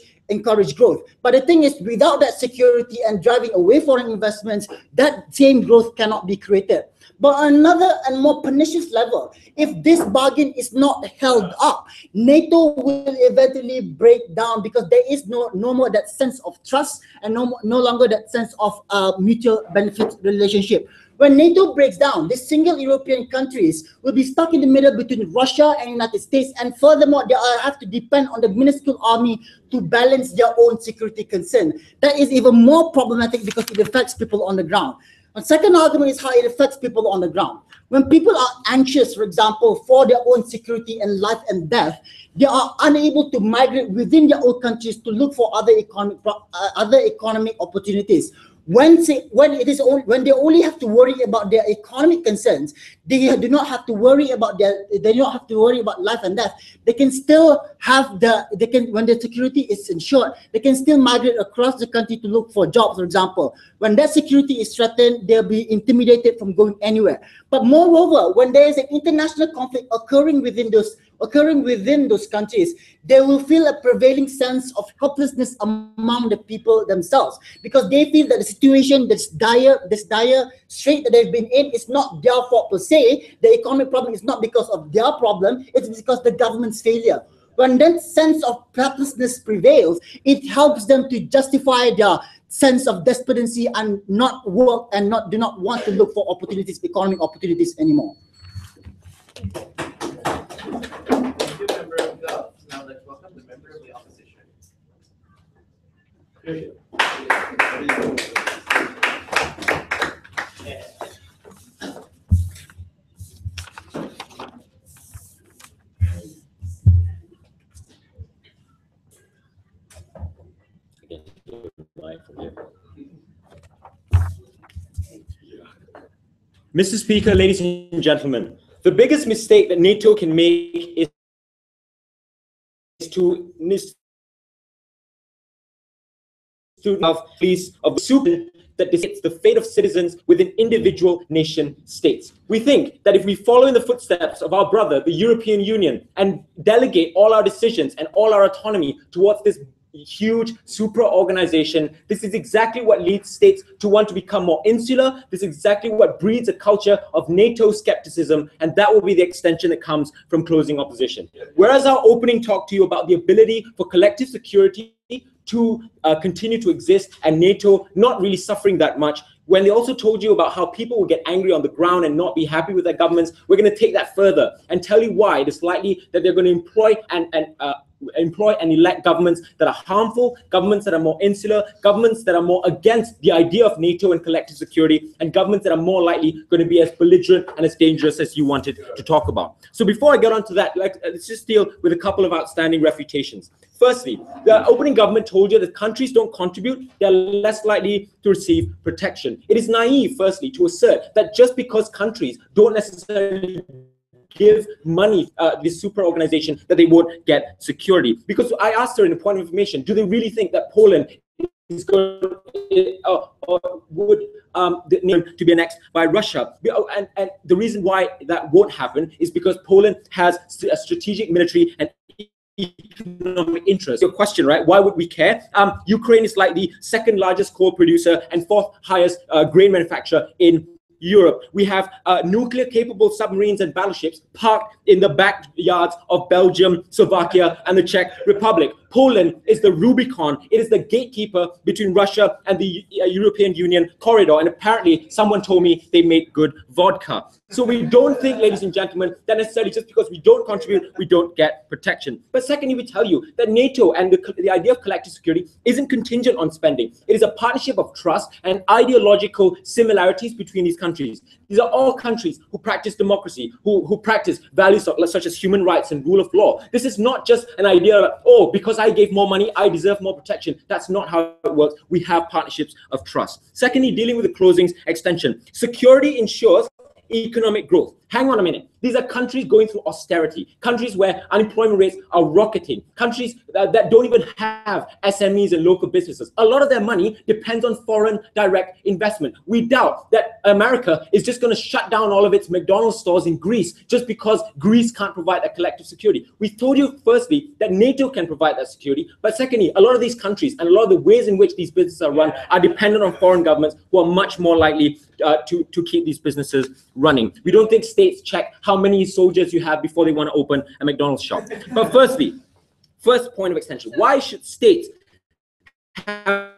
growth. But the thing is, without that security and driving away foreign investments, that same growth cannot be created. But another and more pernicious level, if this bargain is not held up, NATO will eventually break down because there is no more that sense of trust and no longer that sense of mutual benefit relationship. When NATO breaks down, the single European countries will be stuck in the middle between Russia and United States, and furthermore, they have to depend on the minuscule army to balance their own security concern. That is even more problematic because it affects people on the ground. A second argument is how it affects people on the ground. When people are anxious, for example, for their own security and life and death, they are unable to migrate within their own countries to look for other economic opportunities. When they only have to worry about their economic concerns, they do not have to worry about life and death. They can still have when their security is ensured, they can still migrate across the country to look for jobs, for example. When their security is threatened, they'll be intimidated from going anywhere. But moreover, when there is an international conflict occurring within those countries, they will feel a prevailing sense of helplessness among the people themselves, because they feel that the situation, this dire strait that they've been in, is not their fault per se. The economic problem is not because of their problem, it's because the government's failure. When that sense of helplessness prevails, it helps them to justify their sense of despondency and not work and do not want to look for opportunities, economic opportunities anymore. Thank you, member of the. Now let's welcome the member of the opposition. Mr. Speaker, ladies and gentlemen, the biggest mistake that NATO can make is to have police of super that dictates the fate of citizens within individual nation states. We think that if we follow in the footsteps of our brother, the European Union, and delegate all our decisions and all our autonomy towards this huge super organization, this is exactly what leads states to want to become more insular. This is exactly what breeds a culture of NATO skepticism, and that will be the extension that comes from closing opposition. Whereas our opening talked to you about the ability for collective security to continue to exist and NATO not really suffering that much, when they also told you about how people will get angry on the ground and not be happy with their governments, we're going to take that further and tell you why it is likely that they're going to employ and elect governments that are harmful, governments that are more insular, governments that are more against the idea of NATO and collective security, and governments that are more likely going to be as belligerent and as dangerous as you wanted to talk about. So before I get on to that, let's just deal with a couple of outstanding refutations. Firstly, the opening government told you that countries don't contribute, they're less likely to receive protection. It is naive, firstly, to assert that just because countries don't necessarily give money this super organization that they won't get security. Because I asked her in a point of information, do they really think that Poland is going to be annexed by Russia? And the reason why that won't happen is because Poland has a strategic military and economic interest. Your question, right? Why would we care? Ukraine is like the second largest coal producer and fourth highest grain manufacturer in Europe. We have nuclear-capable submarines and battleships parked in the backyards of Belgium, Slovakia, and the Czech Republic. Poland is the Rubicon. It is the gatekeeper between Russia and the European Union corridor. And apparently, someone told me they make good vodka. So we don't think, ladies and gentlemen, that necessarily just because we don't contribute, we don't get protection. But secondly, we tell you that NATO and the idea of collective security isn't contingent on spending. It is a partnership of trust and ideological similarities between these countries. These are all countries who practice democracy, who practice values such as human rights and rule of law. This is not just an idea of, oh, because I gave more money, I deserve more protection. That's not how it works. We have partnerships of trust. Secondly, dealing with the closings extension. Security ensures economic growth. Hang on a minute. These are countries going through austerity, countries where unemployment rates are rocketing, countries that don't even have SMEs and local businesses. A lot of their money depends on foreign direct investment. We doubt that America is just going to shut down all of its McDonald's stores in Greece just because Greece can't provide that collective security. We've told you, firstly, that NATO can provide that security. But secondly, a lot of these countries and a lot of the ways in which these businesses are run are dependent on foreign governments who are much more likely to keep these businesses running. We don't think states check how many soldiers you have before they want to open a McDonald's shop. But firstly, first point of extension, why should states have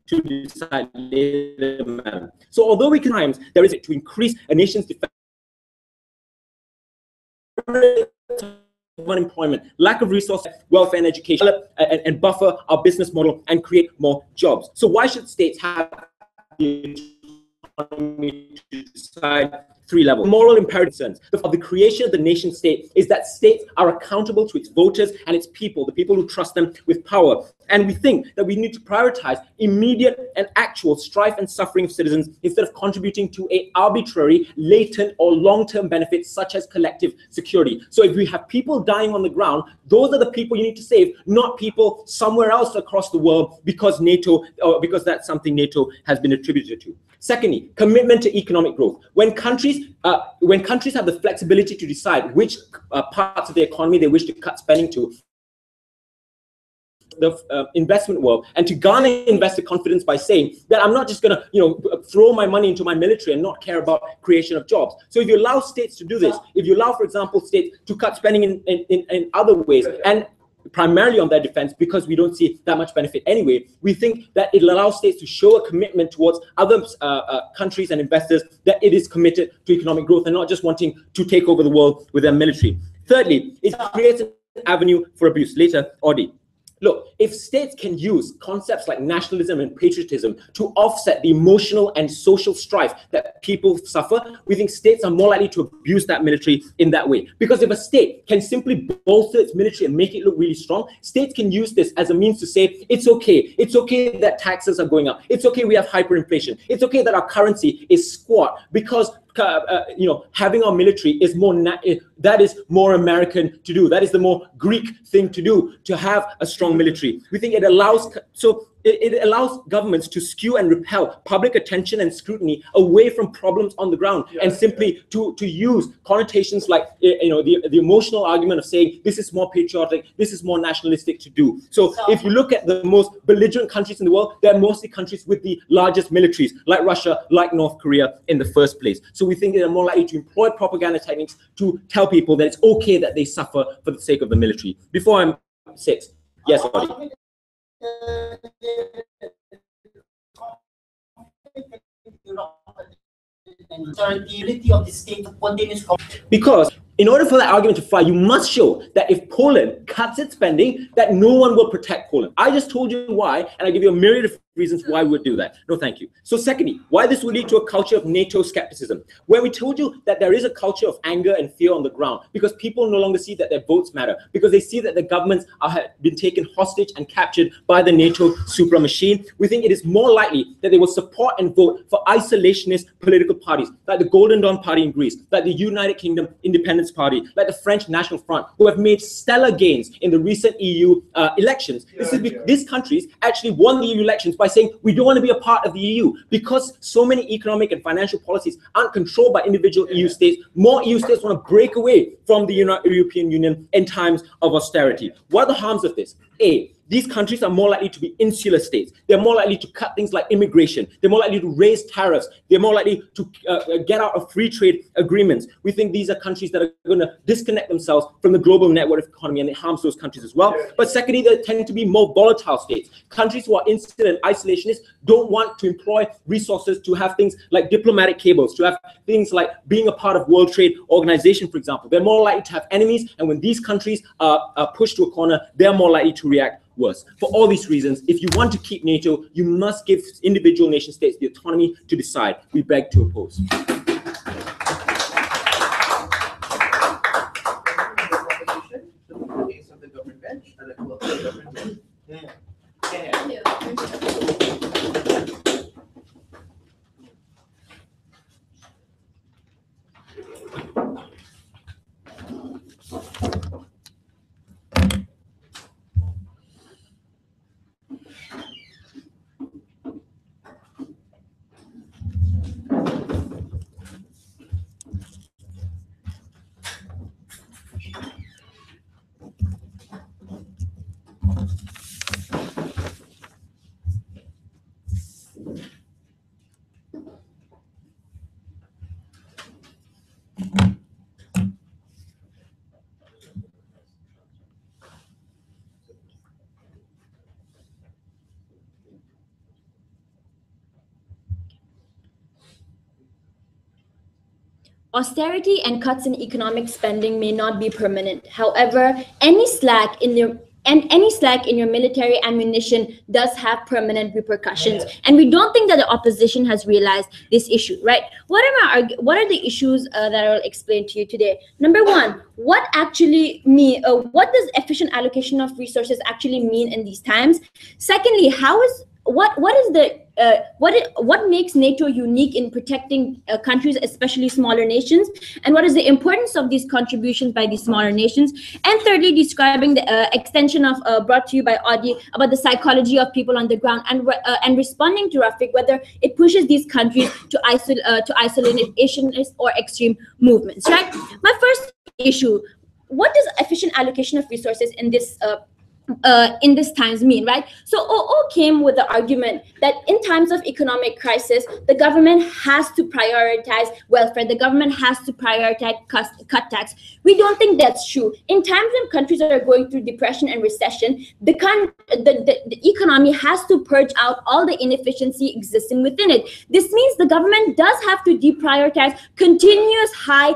to decide later? So although we can times there is to increase a nation's defense unemployment, lack of resources, welfare and education, and buffer our business model and create more jobs. So why should states have the autonomy to decide three levels? Moral imperative concerns of the creation of the nation state is that states are accountable to its voters and its people, the people who trust them with power. And we think that we need to prioritize immediate and actual strife and suffering of citizens instead of contributing to an arbitrary, latent, or long-term benefit such as collective security. So if we have people dying on the ground, those are the people you need to save, not people somewhere else across the world because NATO, or because that's something NATO has been attributed to. Secondly, commitment to economic growth. When countries have the flexibility to decide which parts of the economy they wish to cut spending to, the investment world, and to garner investor confidence by saying that I'm not just going to throw my money into my military and not care about creation of jobs. So if you allow states to do this, if you allow, for example, states to cut spending in other ways, and primarily on their defense, because we don't see that much benefit anyway, we think that it allows states to show a commitment towards other countries and investors that it is committed to economic growth and not just wanting to take over the world with their military. Thirdly, it creates an avenue for abuse. Later, Audi. Look, if states can use concepts like nationalism and patriotism to offset the emotional and social strife that people suffer, we think states are more likely to abuse that military in that way. Because if a state can simply bolster its military and make it look really strong, states can use this as a means to say, it's okay that taxes are going up. It's okay we have hyperinflation. It's okay that our currency is squat because having our military is that is more American to do. That is the more Greek thing to do, to have a strong military. We think it allows it allows governments to skew and repel public attention and scrutiny away from problems on the ground, and simply to use connotations like the emotional argument of saying this is more patriotic, this is more nationalistic to do. So if you look at the most belligerent countries in the world, they're mostly countries with the largest militaries, like Russia, like North Korea in the first place. So we think they're more likely to employ propaganda techniques to tell people that it's okay that they suffer for the sake of the military. Before I'm 6. Yes, Audie. Because in order for that argument to fly, you must show that if Poland cuts its spending, that no one will protect Poland. I just told you why, and I give you a myriad of reasons why we would do that. No, thank you. So secondly, why this would lead to a culture of NATO skepticism, where we told you that there is a culture of anger and fear on the ground because people no longer see that their votes matter, because they see that the governments have been taken hostage and captured by the NATO supra machine. We think it is more likely that they will support and vote for isolationist political parties, like the Golden Dawn Party in Greece, like the United Kingdom Independence Party, like the French National Front, who have made stellar gains in the recent EU elections. These countries actually won the EU elections by saying we don't want to be a part of the EU, because so many economic and financial policies aren't controlled by individual EU states. More EU states want to break away from the European Union in times of austerity. What are the harms of this? These countries are more likely to be insular states. They're more likely to cut things like immigration. They're more likely to raise tariffs. They're more likely to get out of free trade agreements. We think these are countries that are going to disconnect themselves from the global network economy, and it harms those countries as well. But secondly, they tend to be more volatile states. Countries who are insular and isolationists don't want to employ resources to have things like diplomatic cables, to have things like being a part of World Trade Organization, for example. They're more likely to have enemies, and when these countries are pushed to a corner, they're more likely to react worse. For all these reasons, if you want to keep NATO, you must give individual nation states the autonomy to decide. We beg to oppose. austerity and cuts in economic spending may not be permanent. However, any slack in your military ammunition does have permanent repercussions, and we don't think that the opposition has realized this issue, right? What are the issues that I'll explain to you today? Number one, what does efficient allocation of resources actually mean in these times? Secondly, what makes NATO unique in protecting countries, especially smaller nations, and what is the importance of these contributions by these smaller nations? And thirdly, describing the extension of brought to you by Audi about the psychology of people on the ground, and responding to Rafiq whether it pushes these countries to isolationist or extreme movements. Right. My first issue: what does efficient allocation of resources in this times mean, right? So OO came with the argument that in times of economic crisis, the government has to prioritize welfare. The government has to prioritize cut tax. We don't think that's true. In times when countries are going through depression and recession, the economy has to purge out all the inefficiency existing within it. This means the government does have to deprioritize continuous high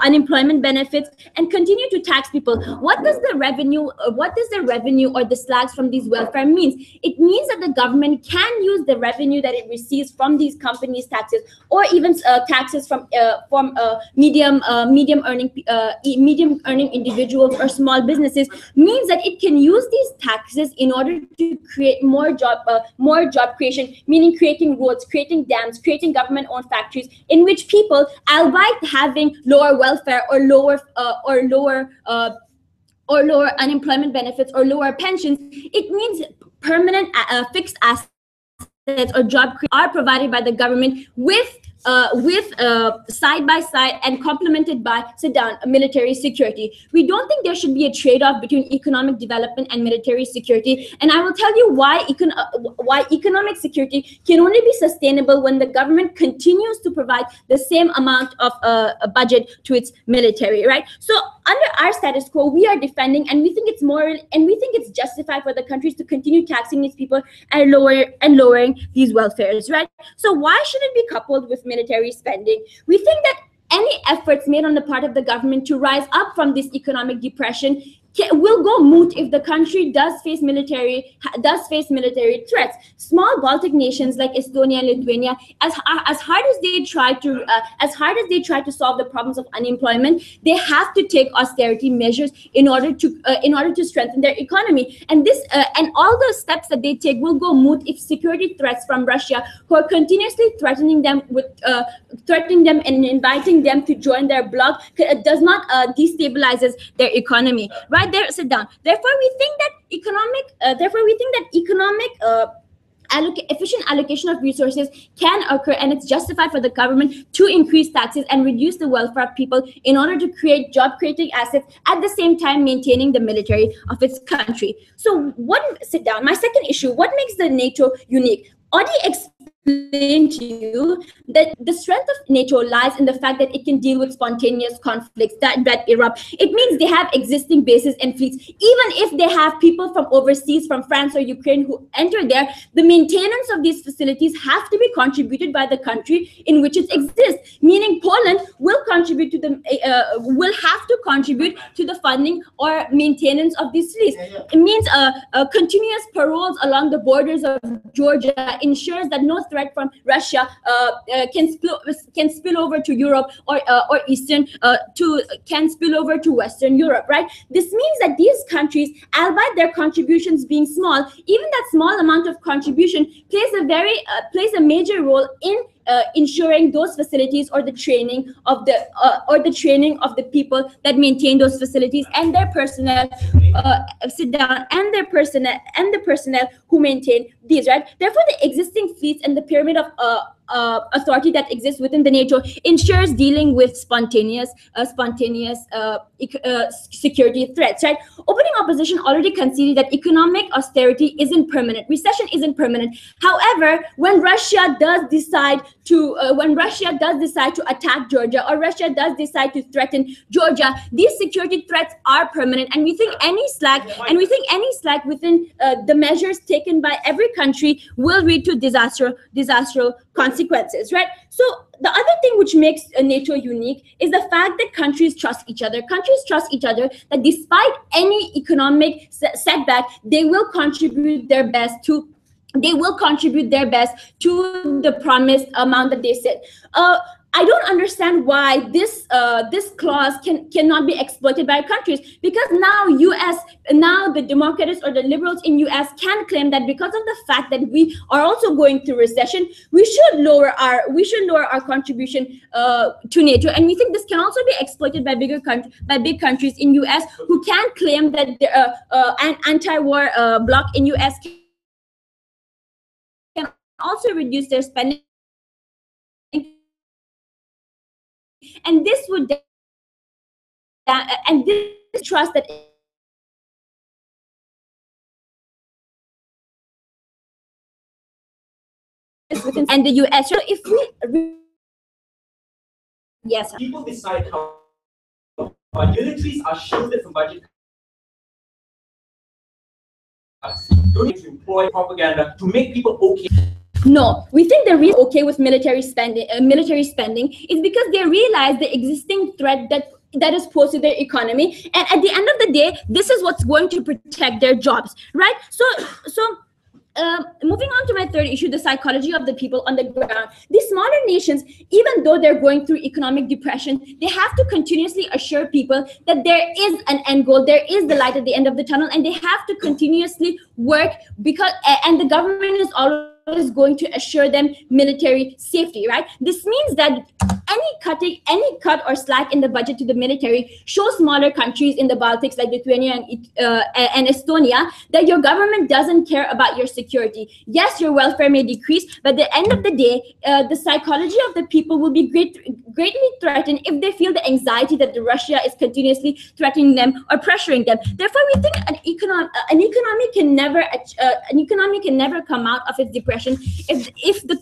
unemployment benefits and continue to tax people. What does the revenue or the slacks from these welfare means? It means that the government can use the revenue that it receives from these companies' taxes, or even taxes from medium earning individuals or small businesses, means that it can use these taxes in order to create more job creation, meaning creating roads, creating dams, creating government-owned factories in which people, albeit having lower welfare or lower unemployment benefits or lower pensions, it means permanent fixed assets or job are provided by the government with side by side and complemented by military security. We don't think there should be a trade-off between economic development and military security, and I will tell you why economic security can only be sustainable when the government continues to provide the same amount of a budget to its military, right? So under our status quo, we are defending, and we think it's moral, and we think it's justified for the countries to continue taxing these people and lowering these welfares, right? So why should it be coupled with military spending? We think that any efforts made on the part of the government to rise up from this economic depression will go moot if the country does face military threats. Small Baltic nations like Estonia and Lithuania, as hard as they try to solve the problems of unemployment, they have to take austerity measures in order to strengthen their economy. And this and all the steps that they take will go moot if security threats from Russia, who are continuously threatening them and inviting them to join their bloc, does not destabilizes their economy. Right there, sit down. Therefore, we think that efficient allocation of resources can occur, and it's justified for the government to increase taxes and reduce the welfare of people in order to create job-creating assets, at the same time maintaining the military of its country. So, my second issue: what makes the NATO unique? Audi explained to you that the strength of NATO lies in the fact that it can deal with spontaneous conflicts that erupt. It means they have existing bases and fleets. Even if they have people from overseas, from France or Ukraine, who enter there, the maintenance of these facilities have to be contributed by the country in which it exists. Meaning Poland will have to contribute to the funding or maintenance of these fleets. It means continuous paroles along the borders of Georgia ensures that no threat from Russia can spill over to Europe or can spill over to Western Europe, right? This means that these countries, albeit their contributions being small, even that small amount of contribution plays a major role in ensuring those facilities or the training of the people that maintain those facilities and their personnel and the personnel who maintain these, right? Therefore, the existing fleets and the pyramid of authority that exists within the NATO ensures dealing with spontaneous security threats, right? Opening opposition already conceded that economic austerity isn't permanent. Recession isn't permanent. However, when Russia does decide to attack Georgia, or Russia does decide to threaten Georgia, these security threats are permanent, and we think any slack within the measures taken by every country will lead to disastrous consequences. consequences, right? So the other thing which makes NATO unique is the fact that countries trust each other. Countries trust each other that despite any economic setback, they will contribute their best to the promised amount that they set. I don't understand why this clause cannot be exploited by countries, because now the Democrats or the liberals in US can claim that because of the fact that we are also going through recession, we should lower our contribution to NATO, and we think this can also be exploited by big countries in US who can claim that an anti-war bloc in US can also reduce their spending. And this would and this trust that is within and the US. So if we yes, people decide how militaries are shielded from budget cuts. Don't need to employ propaganda to make people okay. No, we think the reason okay with military spending is because they realize the existing threat that is posed to their economy, and at the end of the day, this is what's going to protect their jobs, right? So moving on to my third issue, the psychology of the people on the ground. These smaller nations, even though they're going through economic depression, they have to continuously assure people that there is an end goal, there is the light at the end of the tunnel, and they have to continuously work because, and the government is always going to assure them military safety, right? This means that any cut or slack in the budget to the military shows smaller countries in the Baltics like Lithuania and Estonia that your government doesn't care about your security. Yes, your welfare may decrease, but at the end of the day, the psychology of the people will be greatly threatened if they feel the anxiety that Russia is continuously threatening them or pressuring them. Therefore, we think an economy can never come out of its depression if the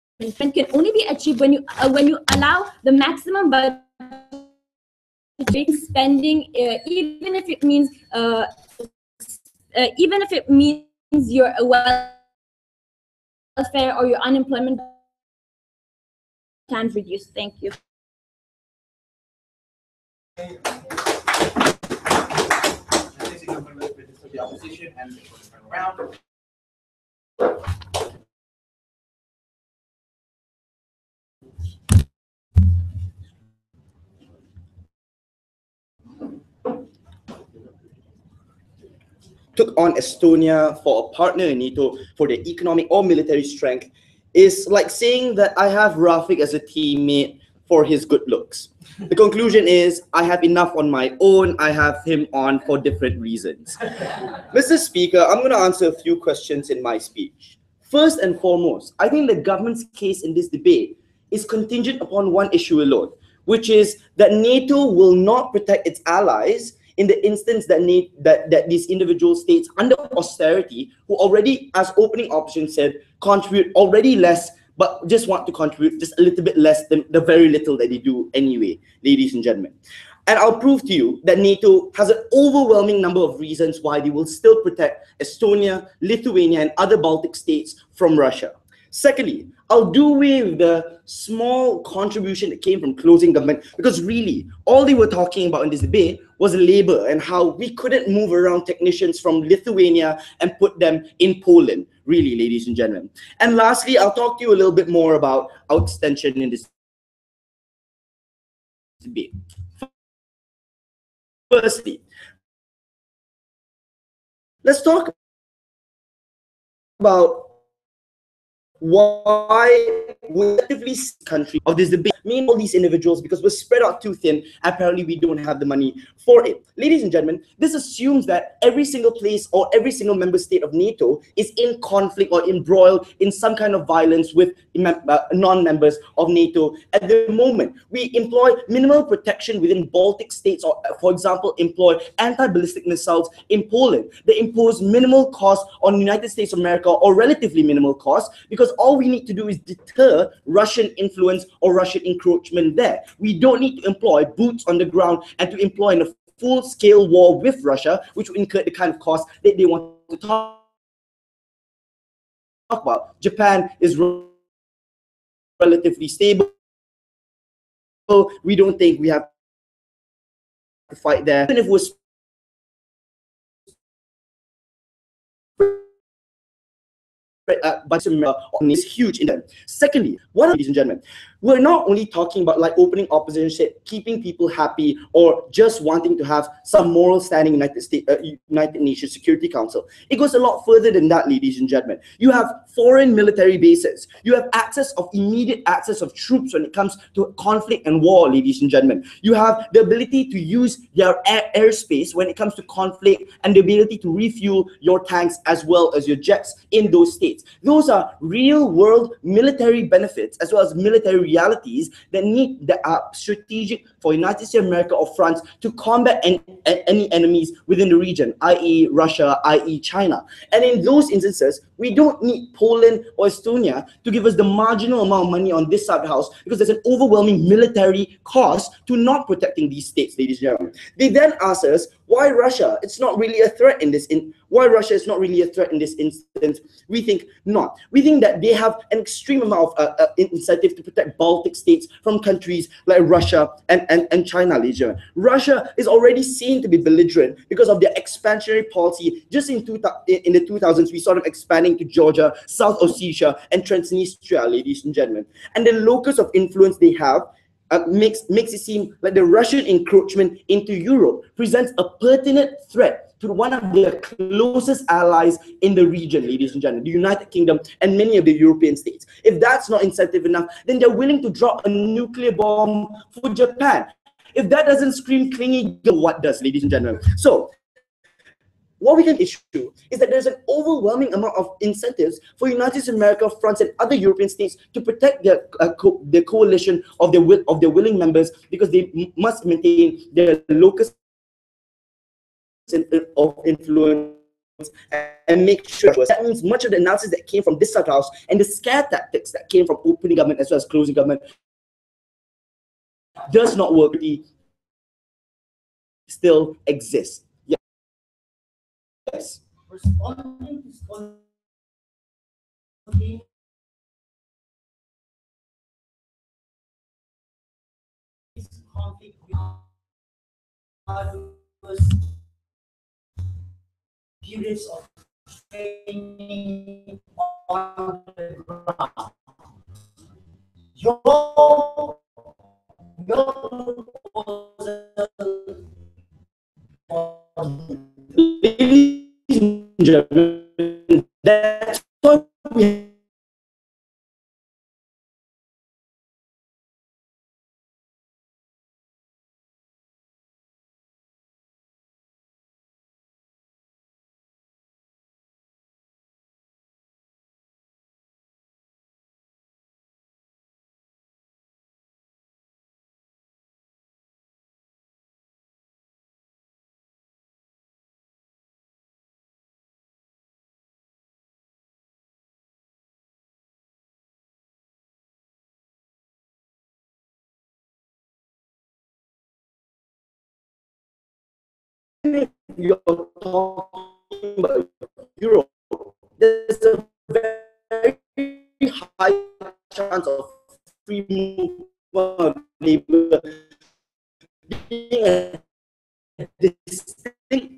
can only be achieved when you allow the maximum budget spending, even if it means your welfare or your unemployment can reduce. Thank you. The opposition and the round. Took on Estonia for a partner in NATO for their economic or military strength is like saying that I have Rafik as a teammate for his good looks. The conclusion is I have enough on my own, I have him on for different reasons. Mr. Speaker, I'm going to answer a few questions in my speech. First and foremost, I think the government's case in this debate is contingent upon one issue alone, which is that NATO will not protect its allies in the instance that these individual states under austerity, who already, as opening option said, contribute already less, but just want to contribute just a little bit less than the very little that they do anyway, ladies and gentlemen. And I'll prove to you that NATO has an overwhelming number of reasons why they will still protect Estonia, Lithuania, and other Baltic states from Russia. Secondly, I'll do away with the small contribution that came from closing government, because really, all they were talking about in this debate was labor and how we couldn't move around technicians from Lithuania and put them in Poland, really, ladies and gentlemen. And lastly, I'll talk to you a little bit more about extension in this debate. Firstly, let's talk about why we actively country of this debate, mean all these individuals, because we're spread out too thin. Apparently, we don't have the money for it. Ladies and gentlemen, this assumes that every single place or every single member state of NATO is in conflict or embroiled in some kind of violence with non-members of NATO. At the moment, we employ minimal protection within Baltic states, or, for example, employ anti-ballistic missiles in Poland. They impose minimal cost on the United States of America, or relatively minimal cost, because all we need to do is deter Russian influence or Russian encroachment there. We don't need to employ boots on the ground and to employ in a full-scale war with Russia, which will incur the kind of cost that they want to talk about, Japan is relatively stable. We don't think we have to fight there. Even if we're but on this huge in them. Secondly, ladies and gentlemen, we're not only talking about like opening opposition, keeping people happy, or just wanting to have some moral standing in United Nations Security Council. It goes a lot further than that, ladies and gentlemen. You have foreign military bases. You have immediate access of troops when it comes to conflict and war, ladies and gentlemen. You have the ability to use their airspace when it comes to conflict, and the ability to refuel your tanks as well as your jets in those states. Those are real world military benefits as well as military realities that are strategic for United States of America or France to combat any enemies within the region, i.e. Russia, i.e. China. And in those instances, we don't need Poland or Estonia to give us the marginal amount of money on this side of the house, because there's an overwhelming military cost to not protecting these states, ladies and gentlemen. They then ask us why Russia? It's not really a threat in this. Why Russia is not really a threat in this instance? We think not. We think that they have an extreme amount of incentive to protect Baltic states from countries like Russia and China, ladies and gentlemen. Russia is already seen to be belligerent because of their expansionary policy. Just in the 2000s, we saw them expanding to Georgia, South Ossetia, and Transnistria, ladies and gentlemen. And the locus of influence they have makes it seem like the Russian encroachment into Europe presents a pertinent threat to one of their closest allies in the region, ladies and gentlemen, the United Kingdom and many of the European states. If that's not incentive enough, then they're willing to drop a nuclear bomb for Japan. If that doesn't scream clingy, what does, ladies and gentlemen? So, what we can issue is that there's an overwhelming amount of incentives for United States of America, France, and other European states to protect their coalition of their willing members, because they must maintain their locus of influence and make sure. That means much of the analysis that came from this side of the house and the scare tactics that came from opening government as well as closing government does not work. Still exists. Yes. Responding to scholarly conflict requires periods of training on the ground. Your Ladies and gentlemen, that's what we you're talking about Europe, there's a very high chance of free movement of labor being a distinct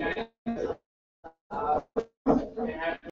Yeah.